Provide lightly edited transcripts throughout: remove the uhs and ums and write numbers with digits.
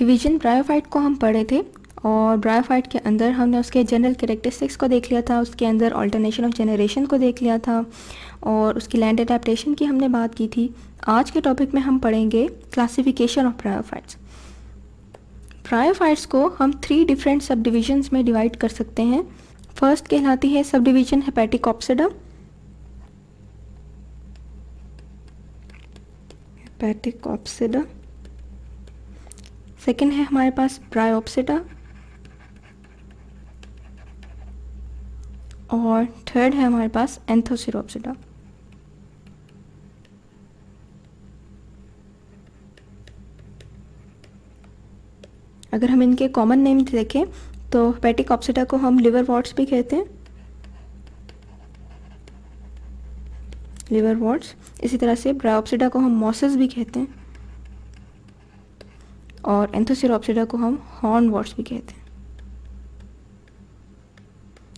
Division bryophyte को हम पढ़े थे और ब्रायोफाइट के अंदर हमने उसके जनरल कैरेक्टरिस्टिक्स को देख लिया था, उसके अंदर ऑल्टरनेशन ऑफ जेनरेशन को देख लिया था और उसकी लैंड एडेप्टेशन की हमने बात की थी। आज के टॉपिक में हम पढ़ेंगे क्लासिफिकेशन ऑफ ब्रायोफाइट्स। ब्रायोफाइट्स को हम 3 डिफरेंट सब डिविजन्स में डिवाइड कर सकते हैं। फर्स्ट कहलाती है सब डिवीजन हेपेटिकोप्सिडा। हेपेटिकोप्सिडा। सेकेंड है हमारे पास ब्रायोप्सिडा और थर्ड है हमारे पास एंथोसिरोप्सिडा। अगर हम इनके कॉमन नेम देखें तो हेपेटिकोप्सिडा को हम लिवर वॉर्ट्स भी कहते हैं, लिवर वॉर्ट्स। इसी तरह से ब्रायोप्सिडा को हम मॉसेस भी कहते हैं और एंथोसिरोप्सिडा को हम हॉर्न वॉर्ट्स भी कहते हैं।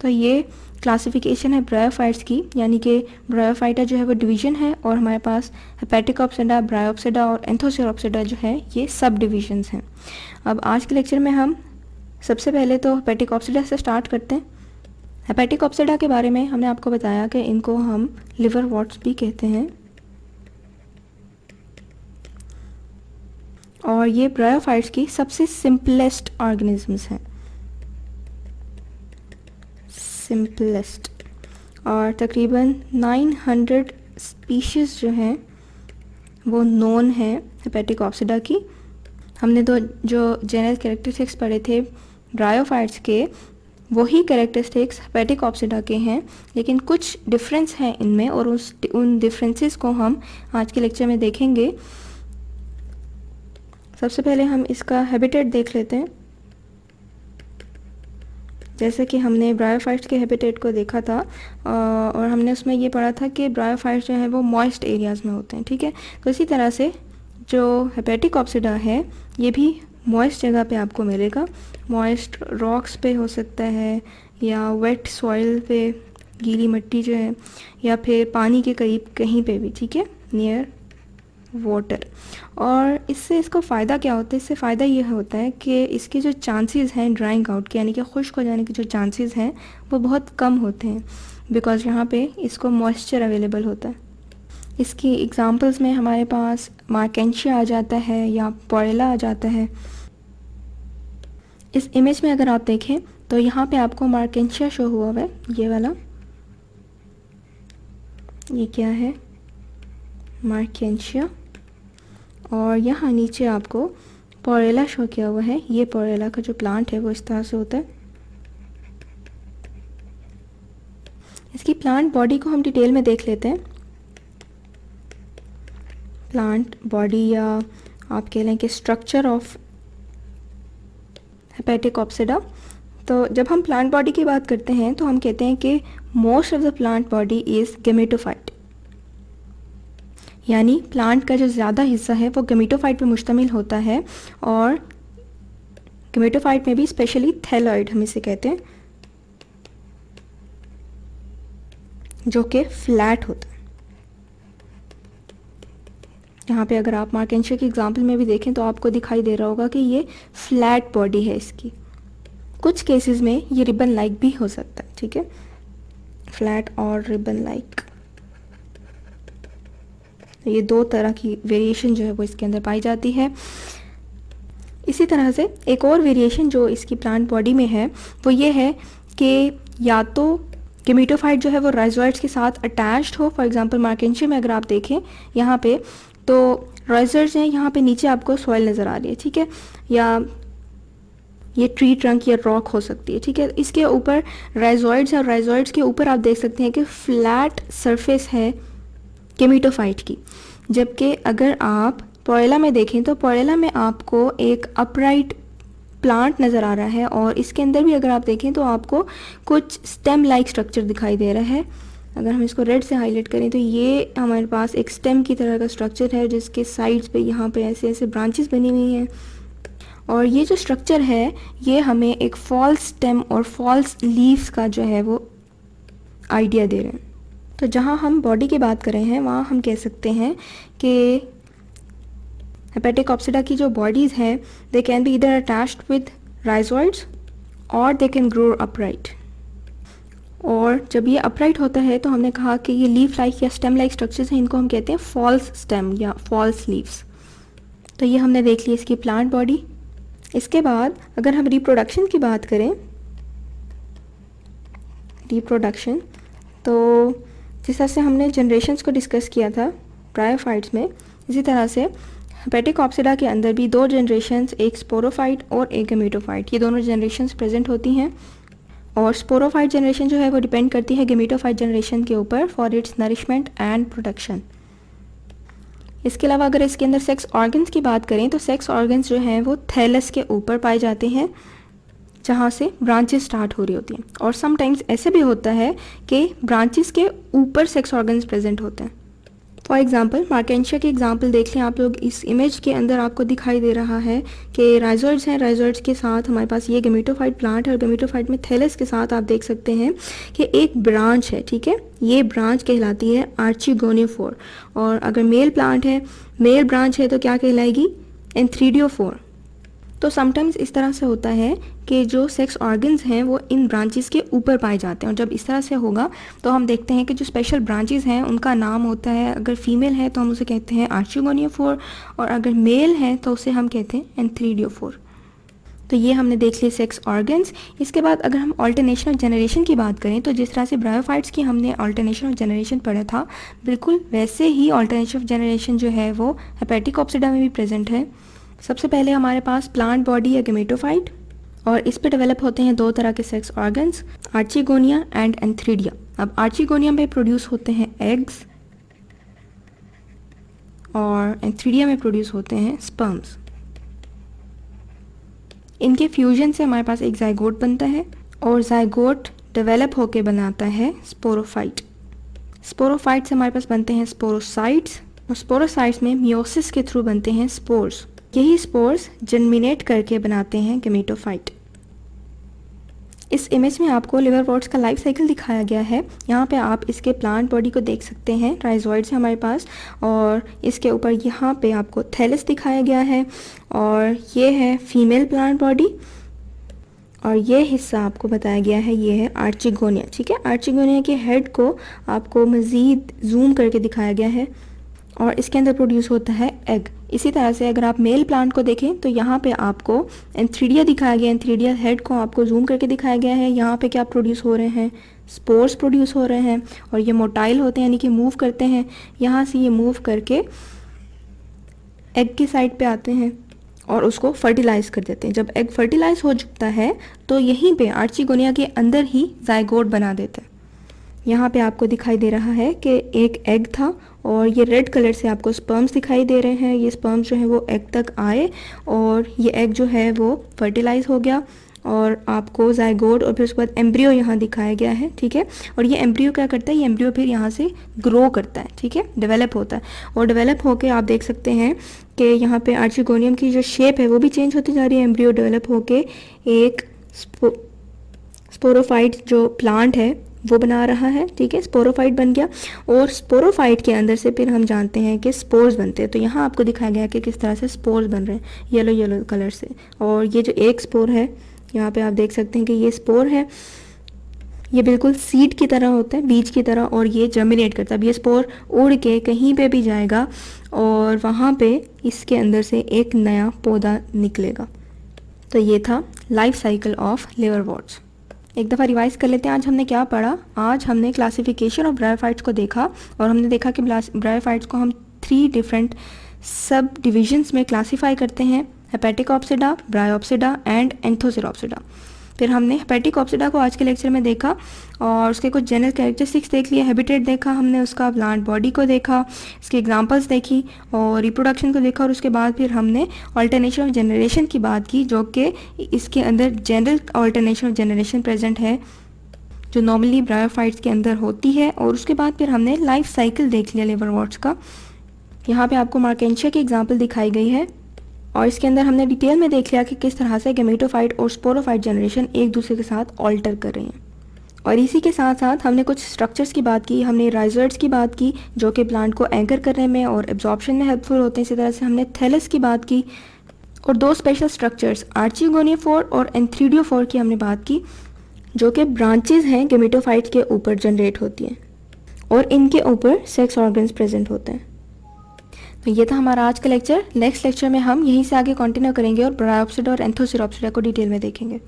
तो ये क्लासिफिकेशन है ब्रायोफाइट्स की, यानी कि ब्रायोफाइटा जो है वो डिवीजन है और हमारे पास हेपेटिकोप्सिडा, ब्रायोप्सिडा और एंथोसिरोप्सिडा जो है ये सब डिविजन्स हैं। अब आज के लेक्चर में हम सबसे पहले तो हेपेटिकोप्सिडा से स्टार्ट करते हैं। हेपेटिकोप्सिडा के बारे में हमने आपको बताया कि इनको हम लिवर वॉर्ट्स भी कहते हैं और ये ब्रायोफाइट्स की सबसे सिंपलेस्ट ऑर्गेनिजम्स हैं, सिंपलेस्ट। और तकरीबन 900 स्पीशीज़ जो हैं वो नोन है हेपेटिकोप्सिडा की। हमने तो जो जनरल कैरेक्टरिस्टिक्स पढ़े थे ब्रायोफाइट्स के, वही कैरेक्टरिस्टिक्स हेपेटिकोप्सिडा के हैं, लेकिन कुछ डिफरेंस हैं इनमें और उन डिफरेंसेस को हम आज के लेक्चर में देखेंगे। सबसे पहले हम इसका हैबिटेट देख लेते हैं। जैसे कि हमने ब्रायोफाइट्स के हैबिटेट को देखा था और हमने उसमें ये पढ़ा था कि ब्रायोफाइट्स जो है वो मॉइस्ट एरियाज़ में होते हैं, ठीक है। तो इसी तरह से जो हेपेटिकोप्सिडा है ये भी मॉइस्ट जगह पे आपको मिलेगा। मॉइस्ट रॉक्स पे हो सकता है या वेट सॉइल पे, गीली मिट्टी जो है, या फिर पानी के करीब कहीं पे भी, ठीक है, नियर वाटर। और इससे इसको फ़ायदा क्या होता है? इससे फ़ायदा ये होता है कि इसके जो चांसेस हैं ड्राइंग आउट के, यानी कि खुश्क हो जाने के जो चांसेस हैं वो बहुत कम होते हैं, बिकॉज़ यहाँ पे इसको मॉइस्चर अवेलेबल होता है। इसकी एग्जांपल्स में हमारे पास मार्केंशिया आ जाता है या पोरेला आ जाता है। इस इमेज में अगर आप देखें तो यहाँ पे आपको मार्केंशिया शो हुआ है, ये वाला, ये क्या है, मार्केंशिया। और यहाँ नीचे आपको पोरेला शो किया हुआ है। ये पोरेला का जो प्लांट है वो इस तरह से होता है। इसकी प्लांट बॉडी को हम डिटेल में देख लेते हैं। प्लांट बॉडी या आप कह लें कि स्ट्रक्चर ऑफ हेपेटिकोप्सिडा। तो जब हम प्लांट बॉडी की बात करते हैं तो हम कहते हैं कि most of the plant body is gametophyte, यानी प्लांट का जो ज़्यादा हिस्सा है वो गेमेटोफाइट पे मुश्तमिल होता है। और गेमेटोफाइट में भी स्पेशली थैलॉइड हम इसे कहते हैं, जो कि फ्लैट होता है। यहाँ पे अगर आप मार्केंशिया की एग्जांपल में भी देखें तो आपको दिखाई दे रहा होगा कि ये फ्लैट बॉडी है इसकी। कुछ केसेस में ये रिबन लाइक भी हो सकता है, ठीक है, फ्लैट और रिबन लाइक। ये 2 तरह की वेरिएशन जो है वो इसके अंदर पाई जाती है। इसी तरह से एक और वेरिएशन जो इसकी प्लांट बॉडी में है वो ये है कि या तो गेमेटोफाइट जो है वो राइजोइड्स के साथ अटैच्ड हो। फॉर एग्जांपल मार्केंशिया में अगर आप देखें यहाँ पे तो राइजोइड्स हैं, यहाँ पे नीचे आपको सॉइल नज़र आ रही है, ठीक है, या ये ट्री ट्रंक या रॉक हो सकती है, ठीक है। इसके ऊपर राइजोइड्स है और राइजोइड्स के ऊपर आप देख सकते हैं कि फ्लैट सरफेस है गेमेटोफाइट की। जबकि अगर आप पोरेला में देखें तो पोरेला में आपको एक अपराइट प्लांट नज़र आ रहा है और इसके अंदर भी अगर आप देखें तो आपको कुछ स्टेम लाइक स्ट्रक्चर दिखाई दे रहा है। अगर हम इसको रेड से हाईलाइट करें तो ये हमारे पास एक स्टेम की तरह का स्ट्रक्चर है जिसके साइड्स पे यहाँ पे ऐसे ऐसे ब्रांचेस बनी हुई हैं और ये जो स्ट्रक्चर है ये हमें एक फॉल्स स्टेम और फॉल्स लीव्स का जो है वो आइडिया दे रहे हैं। तो जहाँ हम बॉडी की बात कर रहे हैं वहाँ हम कह सकते हैं कि हेपेटिक ऑप्सिडा की जो बॉडीज़ हैं दे कैन बी इधर अटैच्ड विद राइजोइड्स और दे कैन ग्रो अपराइट। और जब ये अपराइट होता है तो हमने कहा कि ये लीफ लाइक या स्टेम लाइक स्ट्रक्चर्स हैं, इनको हम कहते हैं फॉल्स स्टेम या फॉल्स लीव्स। तो ये हमने देख ली इसकी प्लांट बॉडी। इसके बाद अगर हम रिप्रोडक्शन की बात करें, रिप्रोडक्शन, तो जिस तरह से हमने जनरेशन्स को डिस्कस किया था ब्रायोफाइट्स में, इसी तरह से हेपेटिक ऑप्सिडा के अंदर भी दो जनरेशन्स, एक स्पोरोफाइट और एक गेमेटोफाइट, ये दोनों जनरेशन्स प्रेजेंट होती हैं। और स्पोरोफाइट जनरेशन जो है वो डिपेंड करती है गेमेटोफाइट जनरेशन के ऊपर for its nourishment and production. इसके अलावा अगर इसके अंदर सेक्स ऑर्गन्स की बात करें तो सेक्स ऑर्गन्स जो हैं वो थैलस के ऊपर पाए जाते हैं, जहाँ से ब्रांचेस स्टार्ट हो रही होती हैं। और समटाइम्स ऐसे भी होता है कि ब्रांचेस के ऊपर सेक्स ऑर्गन्स प्रेजेंट होते हैं। फॉर एग्जांपल मार्केंशिया की एग्जांपल देख लें आप लोग। इस इमेज के अंदर आपको दिखाई दे रहा है कि राइजोइड्स हैं, राइजोइड्स के साथ हमारे पास ये गेमेटोफाइट प्लांट है और गेमेटोफाइट में थैलस के साथ आप देख सकते हैं कि एक ब्रांच है, ठीक है। ये ब्रांच कहलाती है आर्चिगोनियोफोर। और अगर मेल प्लांट है, मेल ब्रांच है, तो क्या कहलाएगी? एंथ्रीडियोफोर। तो समटाइम्स इस तरह से होता है कि जो सेक्स ऑर्गन्स हैं वो इन ब्रांचेस के ऊपर पाए जाते हैं। और जब इस तरह से होगा तो हम देखते हैं कि जो स्पेशल ब्रांचेस हैं उनका नाम होता है, अगर फीमेल है तो हम उसे कहते हैं आर्चिगोनियोफोर और अगर मेल है तो उसे हम कहते हैं एंथ्रीडियोफोर। तो ये हमने देख लिए सेक्स ऑर्गन्स। इसके बाद अगर हम ऑल्टरनेशन ऑफ जनरेशन की बात करें तो जिस तरह से ब्रायोफाइट्स की हमने ऑल्टरनेशन ऑफ जनरेशन पढ़ा था, बिल्कुल वैसे ही ऑल्टरनेशन ऑफ जनरेशन जो है वो हेपेटिक ऑप्सिडा में भी प्रेजेंट है। सबसे पहले हमारे पास प्लांट बॉडी या गेमेटोफाइट, और इस पे डेवलप होते हैं दो तरह के sex organs, archegonia and antheridia. अब आर्चिगोनिया में प्रोड्यूस होते हैं एग्स और एंथ्रीडिया में प्रोड्यूस होते हैं स्पर्म्स। इनके फ्यूजन से हमारे पास एक जाइगोट बनता है और जाइगोट डेवलप होके बनाता है स्पोरोफाइट। स्पोरोफाइट से हमारे पास बनते हैं स्पोरोसाइट्स और स्पोरोसाइट्स में मियोसिस के थ्रू बनते हैं स्पोर्स। यही स्पोर्स जर्मिनेट करके बनाते हैं गेमेटोफाइट। इस इमेज में आपको लिवरवर्ट्स का लाइफ साइकिल दिखाया गया है। यहाँ पे आप इसके प्लांट बॉडी को देख सकते हैं, राइजोइड्स है हमारे पास और इसके ऊपर यहाँ पे आपको थैलस दिखाया गया है और ये है फीमेल प्लांट बॉडी और ये हिस्सा आपको बताया गया है, ये है आर्चिगोनिया, ठीक है। आर्चिगोनिया के हेड को आपको मज़ीद जूम करके दिखाया गया है और इसके अंदर प्रोड्यूस होता है एग। इसी तरह से अगर आप मेल प्लांट को देखें तो यहाँ पे आपको एंथ्रीडिया दिखाया गया है, एंथ्रीडिया हेड को आपको जूम करके दिखाया गया है। यहाँ पे क्या प्रोड्यूस हो रहे हैं? स्पोर्स प्रोड्यूस हो रहे हैं और ये मोटाइल होते हैं, यानी कि मूव करते हैं। यहाँ से ये मूव करके एग की साइड पे आते हैं और उसको फर्टिलाइज कर देते हैं। जब एग फर्टिलाइज हो चुकता है तो यहीं पे आर्चिगोनिया के अंदर ही जाइगोट बना देते हैं। यहाँ पे आपको दिखाई दे रहा है कि एक एग था और ये रेड कलर से आपको स्पर्म्स दिखाई दे रहे हैं। ये स्पर्म्स जो है वो एग तक आए और ये एग जो है वो फर्टिलाइज हो गया और आपको जाइगोट और फिर उसके बाद एम्ब्रियो यहाँ दिखाया गया है, ठीक है। और ये एम्ब्रियो क्या करता है? ये एम्ब्रियो फिर यहाँ से ग्रो करता है, ठीक है, डेवलप होता है और डेवलप होके आप देख सकते हैं कि यहाँ पे आर्चिगोनियम की जो शेप है वो भी चेंज होती जा रही है। एम्ब्रियो डेवलप होके एक स्पोरोफाइट जो प्लांट है वो बना रहा है, ठीक है, स्पोरोफाइट बन गया। और स्पोरोफाइट के अंदर से फिर हम जानते हैं कि स्पोर्स बनते हैं। तो यहाँ आपको दिखाया गया है कि किस तरह से स्पोर्स बन रहे हैं येलो येलो कलर से। और ये जो एक स्पोर है यहाँ पे आप देख सकते हैं कि ये स्पोर है, ये बिल्कुल सीड की तरह होता है, बीज की तरह, और ये जर्मिनेट करता है। अब ये स्पोर उड़ के कहीं पे भी जाएगा और वहाँ पे इसके अंदर से एक नया पौधा निकलेगा। तो ये था लाइफ साइकिल ऑफ लिवरवर्ट्स। एक दफ़ा रिवाइज कर लेते हैं आज हमने क्या पढ़ा। आज हमने क्लासिफिकेशन ऑफ ब्रायोफाइट्स को देखा और हमने देखा कि ब्रायोफाइट्स को हम 3 डिफरेंट सब डिविजन्स में क्लासीफाई करते हैं, hepatic opsida, Bryopsida and Anthoceropsida. फिर हमने हेपेटिक ऑप्सिडा को आज के लेक्चर में देखा और उसके कुछ जनरल कैरेक्टरिस्टिक्स देख लिए, हैबिटेट देखा हमने, उसका प्लांट बॉडी को देखा, इसकी एग्जांपल्स देखी और रिप्रोडक्शन को देखा और उसके बाद फिर हमने ऑल्टरनेशन ऑफ जनरेशन की बात की, जो कि इसके अंदर general alternation of generation present है जो नॉर्मली ब्रायोफाइट्स के अंदर होती है। और उसके बाद फिर हमने लाइफ साइकिल देख लिया लिवरवर्ट्स का। यहाँ पे आपको मार्केंशिया की एग्जाम्पल दिखाई गई है और इसके अंदर हमने डिटेल में देख लिया कि किस तरह से गेमेटोफाइट और स्पोरोफाइट जनरेशन एक दूसरे के साथ ऑल्टर कर रही हैं। और इसी के साथ साथ हमने कुछ स्ट्रक्चर्स की बात की, हमने राइजोइड्स की बात की जो कि प्लांट को एंकर करने में और एब्जॉर्प्शन में हेल्पफुल होते हैं। इसी तरह से हमने थैलस की बात की और दो स्पेशल स्ट्रक्चर्स आर्चिगोनियोफोर और एंथ्रीडियोफोर की हमने बात की, जो कि ब्रांचेज हैं गेमेटोफाइट्स के ऊपर जनरेट होती हैं और इनके ऊपर सेक्स ऑर्गन्स प्रेजेंट होते हैं। तो ये था हमारा आज का लेक्चर। नेक्स्ट लेक्चर में हम यहीं से आगे कंटिन्यू करेंगे और ब्रायोप्सिडा और एंथोसिरोप्सिडा को डिटेल में देखेंगे।